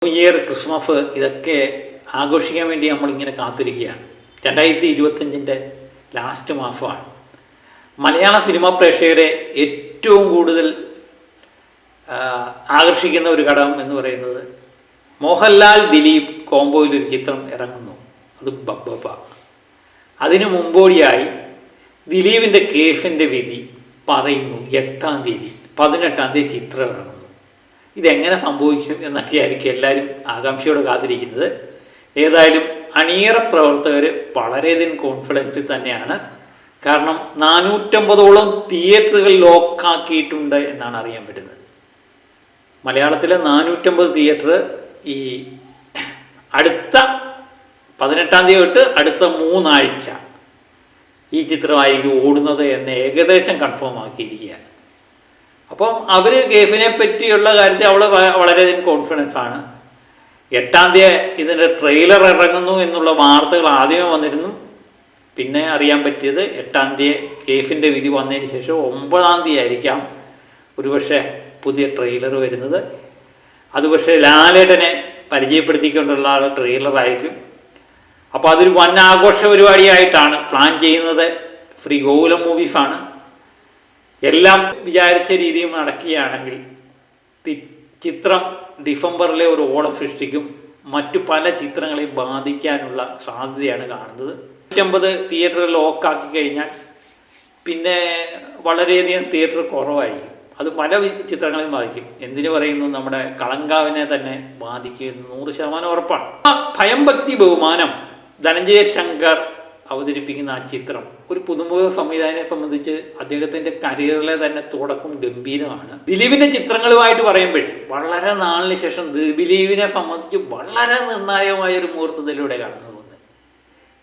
New year, Christmas ഇതൊക്കെ ആഘോഷിക്കാൻ വേണ്ടി നമ്മളിങ്ങനെ കാത്തിരിക്കുകയാണ്. 2025 ലാസ്റ്റ് മാസമാണ്. മലയാള സിനിമ പ്രേക്ഷകരെ ഏറ്റവും കൂടുതൽ ആകർഷിക്കുന്ന ഒരു ഘടകം എന്ന് പറയുന്നത് മോഹൻലാൽ ദിലീപ് കോംബോയിലൊരു ചിത്രം ഇറങ്ങുന്നു. അത് ബബ്ബബ. അതിനു മുമ്പോടിയായി ദിലീപിൻ്റെ കേസിൻ്റെ വിധി പറയുന്നു 8-ാം തീയതി, 18-ാം തീയതി ചിത്രം ഇറങ്ങുന്നു. ഇതെങ്ങനെ സംഭവിക്കും എന്നൊക്കെയായിരിക്കും എല്ലാവരും ആകാംക്ഷയോടെ കാത്തിരിക്കുന്നത്. ഏതായാലും അണിയറ പ്രവർത്തകർ വളരെയധികം കോൺഫിഡൻസിൽ തന്നെയാണ്. കാരണം 450ഓളം തിയേറ്ററുകൾ ലോക്കാക്കിയിട്ടുണ്ട് എന്നാണ് അറിയാൻ പറ്റുന്നത്. മലയാളത്തിലെ 450 തിയേറ്റർ ഈ അടുത്ത 18-ാം തീയതി തൊട്ട് അടുത്ത 3 ആഴ്ച ഈ ചിത്രമായിരിക്കും ഓടുന്നത് എന്ന് ഏകദേശം കൺഫേം ആക്കിയിരിക്കുകയാണ്. അപ്പം അവർ കേസിനെ പറ്റിയുള്ള കാര്യത്തിൽ വളരെയധികം കോൺഫിഡൻസ് ആണ്. 8-ാം തീയതി ഇതിൻ്റെ ട്രെയിലർ ഇറങ്ങുന്നു എന്നുള്ള വാർത്തകൾ ആദ്യമേ വന്നിരുന്നു. പിന്നെ അറിയാൻ പറ്റിയത് 8-ാം തീയതി കേസിൻ്റെ വിധി വന്നതിന് ശേഷം 9-ാം തീയതി ആയിരിക്കാം ഒരുപക്ഷെ പുതിയ ട്രെയിലർ വരുന്നത്. അത് പക്ഷേ ലാലേട്ടനെ പരിചയപ്പെടുത്തിക്കൊണ്ടുള്ള ട്രെയിലറായിരിക്കും. അപ്പോൾ അതൊരു വൻ ആഘോഷ പരിപാടിയായിട്ടാണ് പ്ലാൻ ചെയ്യുന്നത്. ഫ്രീ ഗോകുലം മൂവീസാണ്. എല്ലാം വിചാരിച്ച രീതിയിൽ നടക്കുകയാണെങ്കിൽ ചിത്രം ഡിസംബറിലെ ഒരു ഓളം സൃഷ്ടിക്കും. മറ്റു പല ചിത്രങ്ങളെയും ബാധിക്കാനുള്ള സാധ്യതയാണ് കാണുന്നത്. 150 തിയേറ്റർ ലോക്കാക്കി കഴിഞ്ഞാൽ പിന്നെ വളരെയധികം തിയേറ്റർ കുറവായിരിക്കും. അത് പല ചിത്രങ്ങളെയും ബാധിക്കും. എന്തിനു പറയുന്നു, നമ്മുടെ കളങ്കാവിനെ തന്നെ ബാധിക്കുമെന്ന് 100% ഉറപ്പാണ്. ഭയം ഭക്തി ബഹുമാനം ധനഞ്ജയ ശങ്കർ അവതരിപ്പിക്കുന്ന ആ ചിത്രം ഒരു പുതുമുഖ സംവിധായകനെ സംബന്ധിച്ച് അദ്ദേഹത്തിൻ്റെ കരിയറിലെ തന്നെ തുടക്കം ഗംഭീരമാണ്. ദിലീപിൻ്റെ ചിത്രങ്ങളുമായിട്ട് പറയുമ്പോഴേ വളരെ നാളിന് ശേഷം ദിലീപിനെ സംബന്ധിച്ച് വളരെ നിർണായകമായ ഒരു മുഹൂർത്തത്തിലൂടെ കടന്നു പോകുന്നത്.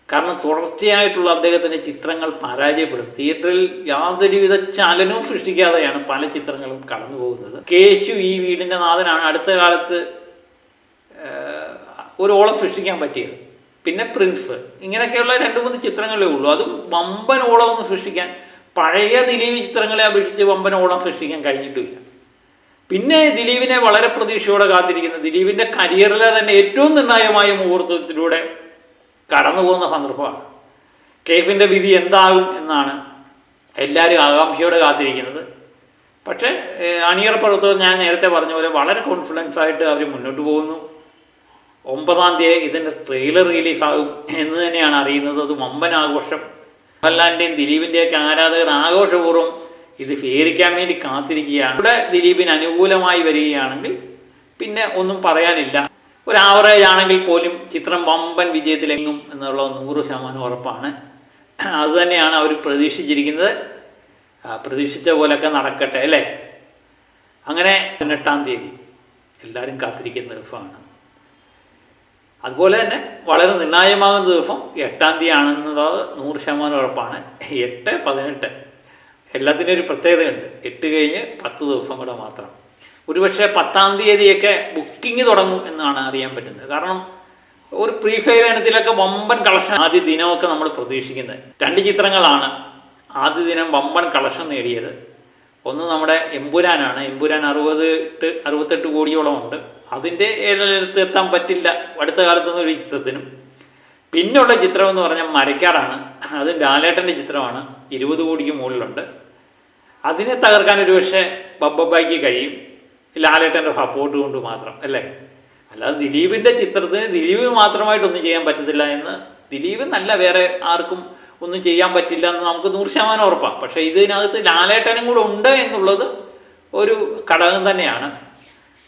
കാരണം തുടർച്ചയായിട്ടുള്ള അദ്ദേഹത്തിൻ്റെ ചിത്രങ്ങൾ പരാജയപ്പെടും. തിയേറ്ററിൽ യാതൊരുവിധ ചലനവും സൃഷ്ടിക്കാതെയാണ് പല ചിത്രങ്ങളും കടന്നു പോകുന്നത്. കേശു ഈ വീടിൻ്റെ നാഥനാണ് അടുത്ത കാലത്ത് ഒരു ഓളം സൃഷ്ടിക്കാൻ പറ്റിയത്. പിന്നെ പ്രിൻസ്, ഇങ്ങനെയൊക്കെയുള്ള 2-3 ചിത്രങ്ങളേ ഉള്ളൂ. അതും വമ്പൻ ഓളമൊന്നും സൃഷ്ടിക്കാൻ പഴയ ദിലീപ് ചിത്രങ്ങളെ അപേക്ഷിച്ച് വമ്പൻ ഓളം സൃഷ്ടിക്കാൻ കഴിഞ്ഞിട്ടുമില്ല. പിന്നെ ദിലീപിനെ വളരെ പ്രതീക്ഷയോടെ കാത്തിരിക്കുന്ന, ദിലീപിൻ്റെ കരിയറിലെ തന്നെ ഏറ്റവും നിർണായകമായ മുഹൂർത്തത്തിലൂടെ കടന്നു പോകുന്ന സന്ദർഭമാണ്. കേസിൻ്റെ വിധി എന്താകും എന്നാണ് എല്ലാവരും ആകാംക്ഷയോടെ കാത്തിരിക്കുന്നത്. പക്ഷേ അണിയറ പ്രവർത്തകർ ഞാൻ നേരത്തെ പറഞ്ഞ പോലെ വളരെ കോൺഫിഡൻസ് ആയിട്ട് അവർ മുന്നോട്ട് പോകുന്നു. 9-ാം തീയതി ഇതിൻ്റെ ട്രെയിലർ റിലീസാകും എന്ന് തന്നെയാണ് അറിയുന്നത്. അത് വമ്പൻ ആഘോഷം. മോഹൻലാലിൻ്റെയും ദിലീപിൻ്റെയൊക്കെ ആരാധകർ ആഘോഷപൂർവ്വം ഇത് സ്വീകരിക്കാൻ വേണ്ടി കാത്തിരിക്കുകയാണ്. ഇവിടെ ദിലീപിന് അനുകൂലമായി വരികയാണെങ്കിൽ പിന്നെ ഒന്നും പറയാനില്ല. ഒരു ആവറേജ് ആണെങ്കിൽ പോലും ചിത്രം വമ്പൻ വിജയത്തിലെങ്ങും എന്നുള്ള 100% ഉറപ്പാണ്. അതുതന്നെയാണ് അവർ പ്രതീക്ഷിച്ചിരിക്കുന്നത്. പ്രതീക്ഷിച്ച പോലെയൊക്കെ നടക്കട്ടെ അല്ലേ. അങ്ങനെ 18-ാം തീയതി എല്ലാവരും കാത്തിരിക്കുന്ന ദിവസമാണ്. അതുപോലെ തന്നെ വളരെ നിർണായകമാകുന്ന ദിവസം 8-ാം തീയതി ആണെന്നത് 100% ഉറപ്പാണ്. 8, 18 എല്ലാത്തിനും ഒരു പ്രത്യേകതയുണ്ട്. 8 കഴിഞ്ഞ് 10 ദിവസം കൂടെ മാത്രം. ഒരുപക്ഷെ 10-ാം തീയതിയൊക്കെ ബുക്കിംഗ് തുടങ്ങും എന്നാണ് അറിയാൻ പറ്റുന്നത്. കാരണം ഒരു പ്രീ ഫെയർ ഇനത്തിലൊക്കെ വമ്പൻ കളക്ഷൻ ആദ്യ ദിനമൊക്കെ നമ്മൾ പ്രതീക്ഷിക്കുന്നത്. 2 ചിത്രങ്ങളാണ് ആദ്യ ദിനം വമ്പൻ കളക്ഷൻ നേടിയത്. ഒന്ന് നമ്മുടെ എമ്പുരാനാണ്. എമ്പുരാൻ 68 കോടിയോളം ഉണ്ട്. അതിൻ്റെ ഏഴെടുത്ത് എത്താൻ പറ്റില്ല അടുത്ത കാലത്തൊന്നും ഒരു ചിത്രത്തിനും. പിന്നുള്ള ചിത്രം എന്ന് പറഞ്ഞാൽ മരക്കാറാണ്. അത് ലാലേട്ടൻ്റെ ചിത്രമാണ്. 20 കോടിക്ക് മുകളിലുണ്ട്. അതിനെ തകർക്കാൻ ഒരു പക്ഷേ ബബ്ബബായ്ക്ക് കഴിയും, ലാലേട്ടൻ്റെ സപ്പോർട്ട് കൊണ്ട് മാത്രം അല്ലേ. അല്ലാതെ ദിലീപിൻ്റെ ചിത്രത്തിന് ദിലീപ് മാത്രമായിട്ടൊന്നും ചെയ്യാൻ പറ്റത്തില്ല എന്ന്, ദിലീപ് നല്ല വേറെ ആർക്കും ഒന്നും ചെയ്യാൻ പറ്റില്ല എന്ന് നമുക്ക് 100% ഉറപ്പാണ്. പക്ഷേ ഇതിനകത്ത് ലാലേട്ടനും കൂടെ ഉണ്ട് എന്നുള്ളത് ഒരു ഘടകം തന്നെയാണ്.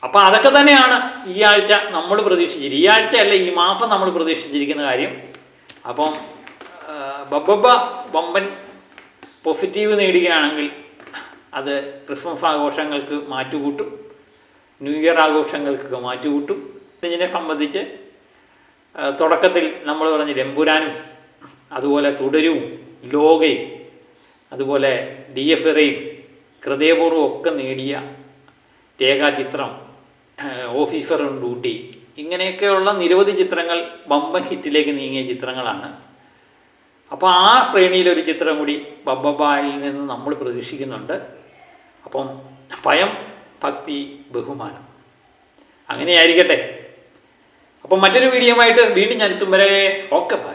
അപ്പോൾ അതൊക്കെ തന്നെയാണ് ഈ ആഴ്ച നമ്മൾ പ്രതീക്ഷിച്ചിരിക്കുന്നത്. ഈ ആഴ്ച അല്ല, ഈ മാസം നമ്മൾ പ്രതീക്ഷിച്ചിരിക്കുന്ന കാര്യം. അപ്പം ബബ്ബബ വമ്പൻ പോസിറ്റീവ് നേടുകയാണെങ്കിൽ അത് ക്രിസ്മസ് ആഘോഷങ്ങൾക്ക് മാറ്റുകൂട്ടും, ന്യൂ ഇയർ ആഘോഷങ്ങൾക്കൊക്കെ മാറ്റുകൂട്ടും. ഇതിനെ സംബന്ധിച്ച് തുടക്കത്തിൽ നമ്മൾ പറഞ്ഞ എമ്പുരാനും അതുപോലെ തുടരും, ലോകയും അതുപോലെ DFRയും ഹൃദയപൂർവ്വം ഒക്കെ നേടിയ രേഖാചിത്രം, ഓഫീസർ ഓൺ ഡ്യൂട്ടി, ഇങ്ങനെയൊക്കെയുള്ള നിരവധി ചിത്രങ്ങൾ വമ്പൻ ഹിറ്റിലേക്ക് നീങ്ങിയ ചിത്രങ്ങളാണ്. അപ്പോൾ ആ ശ്രേണിയിലൊരു ചിത്രം കൂടി ബബ്ബബായിൽ നിന്ന് നമ്മൾ പ്രതീക്ഷിക്കുന്നുണ്ട്. അപ്പം ഭയം ഭക്തി ബഹുമാനം അങ്ങനെയായിരിക്കട്ടെ. അപ്പം മറ്റൊരു വീഡിയോ ആയിട്ട് വീണ്ടും ഞാൻ എത്തും വരെ ഓക്കെ ബൈ.